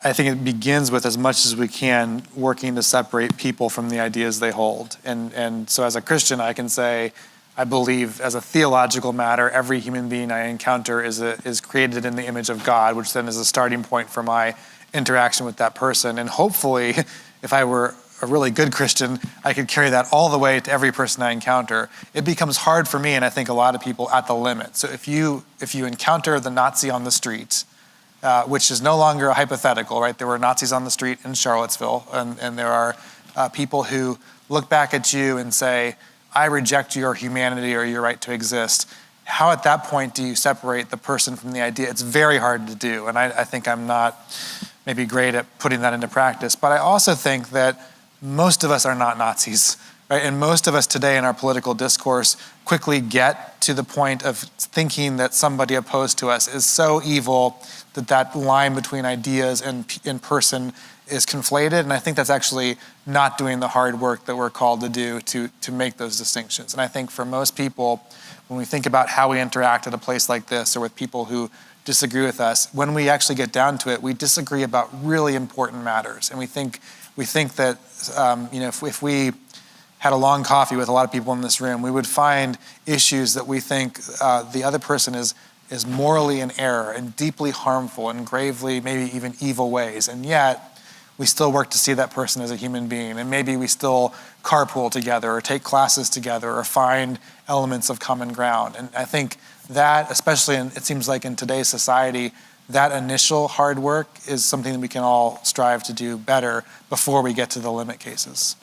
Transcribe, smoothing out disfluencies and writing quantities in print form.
I think it begins with, as much as we can, working to separate people from the ideas they hold. And so as a Christian, I can say, I believe as a theological matter, every human being I encounter is created in the image of God, which then is a starting point for my interaction with that person. And hopefully, if I were a really good Christian, I could carry that all the way to every person I encounter. It becomes hard for me, and I think a lot of people, at the limit. So if you encounter the Nazi on the street, which is no longer a hypothetical, right? There were Nazis on the street in Charlottesville, and there are people who look back at you and say, I reject your humanity or your right to exist. How at that point do you separate the person from the idea? It's very hard to do, and I think I'm not maybe great at putting that into practice. But I also think that most of us are not Nazis, right? And most of us today in our political discourse quickly get to the point of thinking that somebody opposed to us is so evil that line between ideas and in person is conflated. And I think that's actually not doing the hard work that we're called to do to make those distinctions. And I think for most people, when we think about how we interact at a place like this or with people who disagree with us, when we actually get down to it, we disagree about really important matters. And we think that if we had a long coffee with a lot of people in this room, we would find issues that we think the other person is morally in error and deeply harmful and gravely, maybe even evil ways. And yet, we still work to see that person as a human being. And maybe we still carpool together or take classes together or find elements of common ground. And I think that, especially it seems like in today's society, that initial hard work is something that we can all strive to do better before we get to the limit cases.